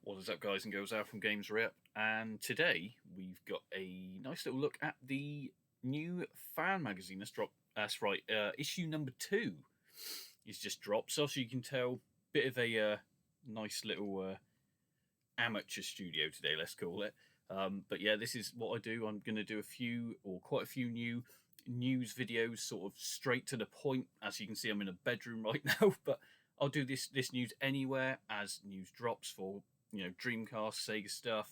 What is up, guys and girls? Al from Games Rep, and today we've got a nice little look at the new fan magazine that's dropped. That's right, issue number 2 is just dropped. So you can tell, bit of a nice little amateur studio today, let's call it. But yeah, this is what I do. I'm going to do quite a few new news videos, sort of straight to the point. As you can see, I'm in a bedroom right now, but I'll do this news anywhere as news drops for Dreamcast, Sega stuff,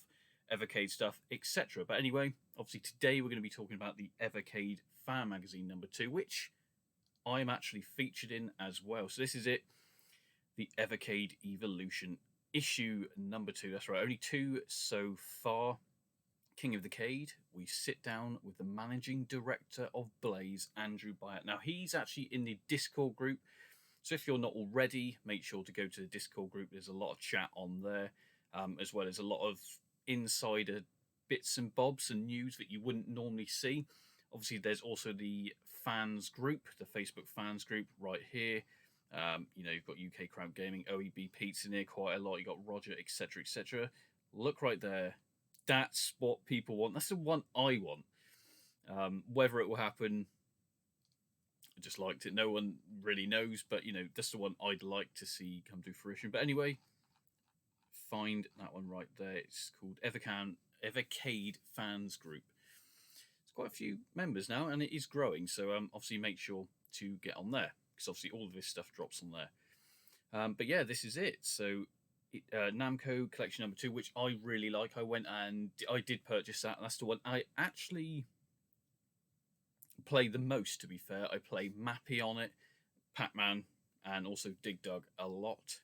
Evercade stuff, etc. But anyway, obviously today we're going to be talking about the Evercade fan magazine number 2, which I'm actually featured in as well. So this is it, the Evercade Evolution issue number 2. That's right, only 2 so far. King of the Cade, we sit down with the managing director of Blaze, Andrew Byatt. Now he's actually in the Discord group, so if you're not already, make sure to go to the Discord group. There's a lot of chat on there, as well as a lot of insider bits and bobs and news that you wouldn't normally see. Obviously, there's also the fans group, the Facebook fans group right here. You've got UK Crowd Gaming, OEB Pete's in there quite a lot. You've got Roger, etc., etc. Look right there. That's what people want. That's the one I want. Whether it will happen, I just liked it. No one really knows, but that's the one I'd like to see come to fruition. But anyway, find that one right there. It's called Evercade Fans Group. It's quite a few members now, and it is growing. So obviously make sure to get on there, because obviously all of this stuff drops on there. But yeah, this is it. So Namco Collection number 2, which I really like. I went and I did purchase that. And that's the one I actually play the most, to be fair. I play Mappy on it, Pac-Man, and also Dig Dug a lot.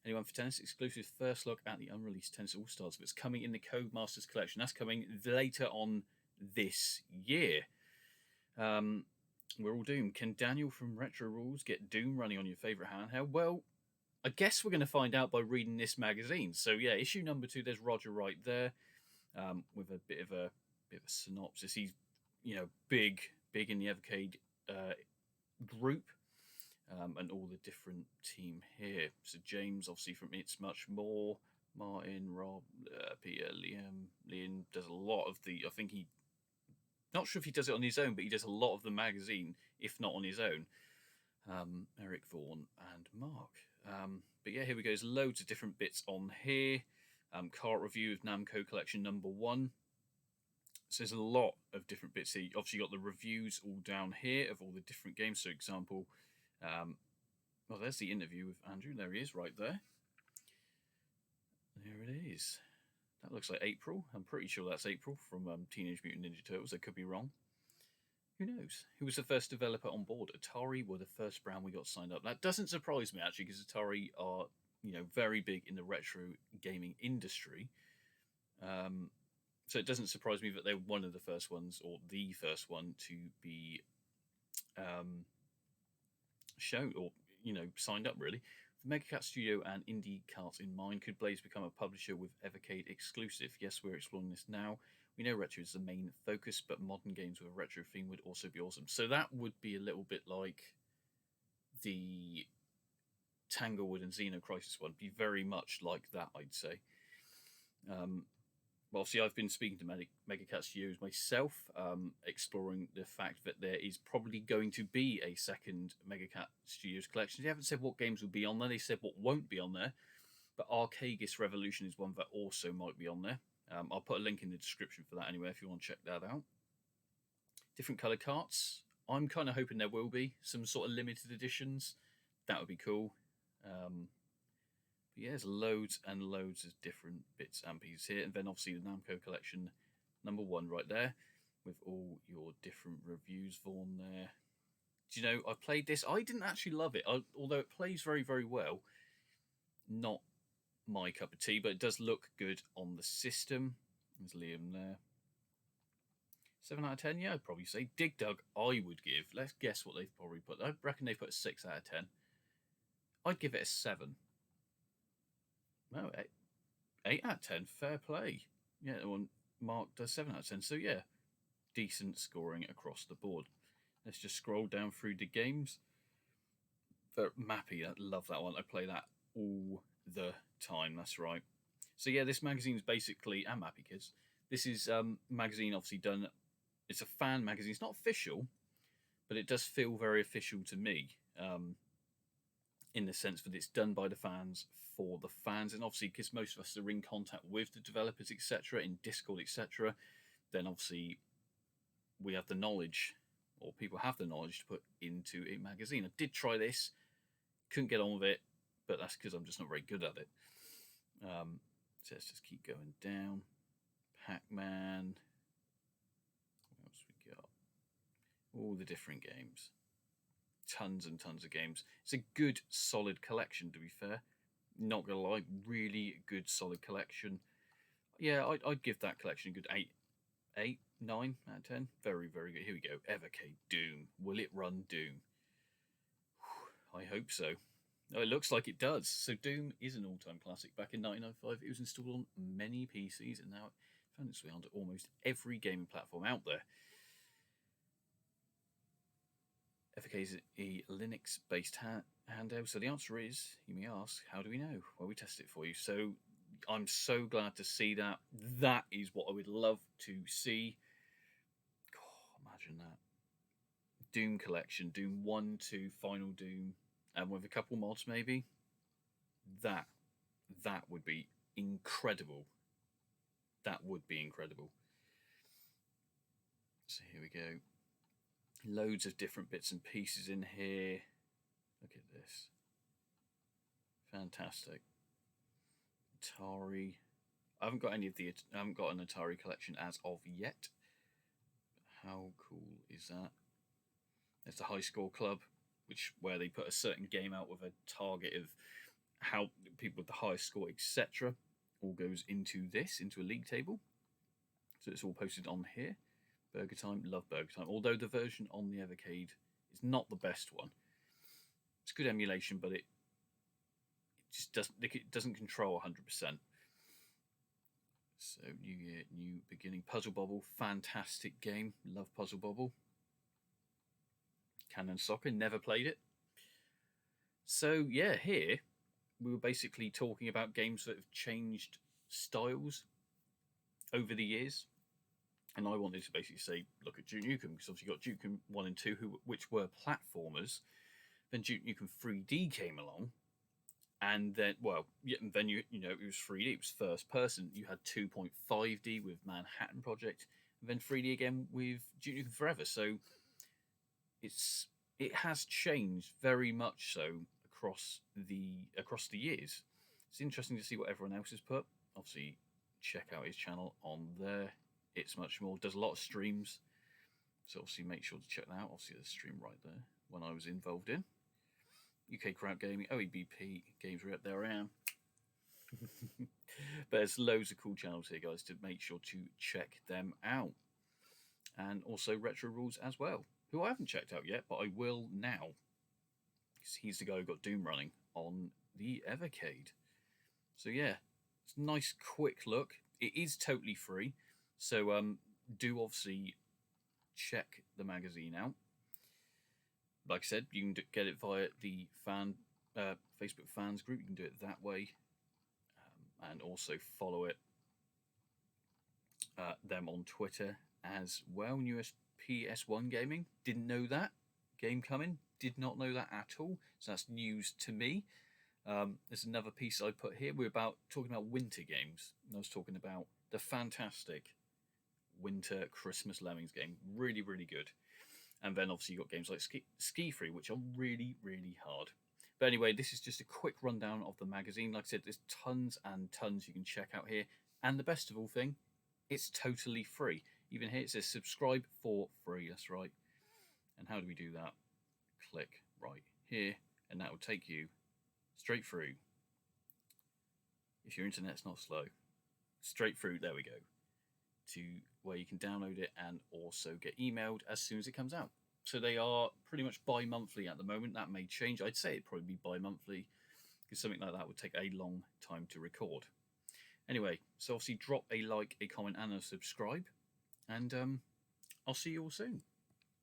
Anyone for tennis? Exclusive first look at the unreleased Tennis All-Stars. It's coming in the Codemasters collection. That's coming later on this year. We're all doomed. Can Daniel from Retro Rules get Doom running on your favourite handheld? Well, I guess we're going to find out by reading this magazine. So yeah, issue number 2, there's Roger right there, with a bit of a synopsis. He's big in the Evercade group, and all the different team here. So James, obviously from It's Much More, Martin, Rob, Peter, Liam does a lot of the. I think not sure if he does it on his own, but he does a lot of the magazine, if not on his own. Eric Vaughan and Mark. But yeah, here we go. There's loads of different bits on here. Cart review of Namco Collection number 1. So there's a lot of different bits here. Obviously, you got the reviews all down here of all the different games. So, example, well, there's the interview with Andrew. There he is, right there. There it is. That looks like April. I'm pretty sure that's April from Teenage Mutant Ninja Turtles. I could be wrong. Who knows? Who was the first developer on board? Atari were the first brand we got signed up. That doesn't surprise me, actually, because Atari are, very big in the retro gaming industry. So it doesn't surprise me that they're one of the first ones, or the first one, to be shown or signed up, really. With MegaCat Studio and Indie Carts in mind, could Blaze become a publisher with Evercade exclusive? Yes, we're exploring this now. We know retro is the main focus, but modern games with a retro theme would also be awesome. So that would be a little bit like the Tanglewood and Xeno Crisis one. Be very much like that, I'd say. Well, obviously, I've been speaking to MegaCat Studios myself, exploring the fact that there is probably going to be a second MegaCat Studios collection. They haven't said what games will be on there. They said what won't be on there. But Arcagus Revolution is one that also might be on there. I'll put a link in the description for that anyway if you want to check that out. Different coloured carts. I'm kind of hoping there will be some sort of limited editions. That would be cool. But yeah, there's loads and loads of different bits and pieces here. And then obviously the Namco Collection number 1 right there with all your different reviews. Vaughan there. Do you know, I played this. I didn't actually love it, although it plays very, very well. Not my cup of tea, but it does look good on the system. There's Liam there. 7 out of 10, yeah, I'd probably say. Dig Dug, I would give. Let's guess what they've probably put. I reckon they put a 6 out of 10. I'd give it a 7. No, 8 out of 10. Fair play. Yeah, the one Mark does 7 out of 10. So yeah, decent scoring across the board. Let's just scroll down through the games. Mappy, I love that one. I play that all the time. That's right. So yeah, this magazine is basically, and Mappy Kids. This is magazine obviously done. It's a fan magazine. It's not official, but it does feel very official to me. In the sense that it's done by the fans for the fans, and obviously because most of us are in contact with the developers, etc., in Discord, etc., then obviously we have the knowledge, or people have the knowledge to put into a magazine. I did try this, couldn't get on with it, but that's because I'm just not very good at it. So let's just keep going down. Pac-Man. What else we got? All the different games. Tons and tons of games. It's a good, solid collection, to be fair. Not gonna lie, really good, solid collection. Yeah, I'd give that collection a good 9 out of 10. Very, very good. Here we go. Evercade Doom. Will it run Doom? I hope so. Oh, it looks like it does. So Doom is an all-time classic. Back in 1995, it was installed on many PCs, and now it found its way onto almost every gaming platform out there. Evercade is a Linux-based handheld. So the answer is, you may ask, how do we know? Well, we test it for you. So I'm so glad to see that. That is what I would love to see. God, imagine that. Doom collection, Doom 1, 2, Final Doom, and with a couple mods maybe. That would be incredible. That would be incredible. So here we go. Loads of different bits and pieces in here. Look at this. Fantastic. Atari. I haven't got an Atari collection as of yet. How cool is that? There's the High Score Club, where they put a certain game out with a target of how people with the highest score, etc., all goes into a league table. So it's all posted on here. Burger Time, love Burger Time. Although the version on the Evercade is not the best one. It's good emulation, but it just doesn't control 100%. So New Year, New Beginning. Puzzle Bobble, fantastic game. Love Puzzle Bobble. Cannon Soccer, never played it. So yeah, here we were basically talking about games that have changed styles over the years. And I wanted to basically say, look at Duke Nukem, because obviously you got Duke Nukem 1 and 2, which were platformers. Then Duke Nukem 3D came along, and then, it was 3D, it was first person. You had 2.5D with Manhattan Project, and then 3D again with Duke Nukem Forever. So it has changed very much so across the years. It's interesting to see what everyone else has put. Obviously, check out his channel on there. It's much more. Does a lot of streams, so obviously make sure to check that out. Obviously, there's a stream right there when I was involved in UK Crowd Gaming, OEBP Games Rep. There I am. But there's loads of cool channels here, guys, to make sure to check them out. And also Retro Rules as well, who I haven't checked out yet, but I will now, because he's the guy who got Doom running on the Evercade. So yeah, it's a nice quick look. It is totally free. So do obviously check the magazine out. Like I said, you can get it via the Facebook fans group. You can do it that way, and also follow them on Twitter as well. Newest PS1 gaming. Didn't know that game coming. Did not know that at all. So that's news to me. There's another piece I put here. We're talking about winter games. And I was talking about the fantastic Winter Christmas Lemmings game. Really, really good. And then obviously you've got games like Ski Free, which are really, really hard. But anyway, this is just a quick rundown of the magazine. Like I said, there's tons and tons you can check out here. And the best of all thing, it's totally free. Even here it says subscribe for free. That's right. And how do we do that? Click right here, and that will take you straight through. If your internet's not slow, straight through, there we go, to where you can download it and also get emailed as soon as it comes out. So they are pretty much bi-monthly at the moment. That may change. I'd say it'd probably be bi-monthly, because something like that would take a long time to record. Anyway, so obviously drop a like, a comment, and a subscribe, and I'll see you all soon.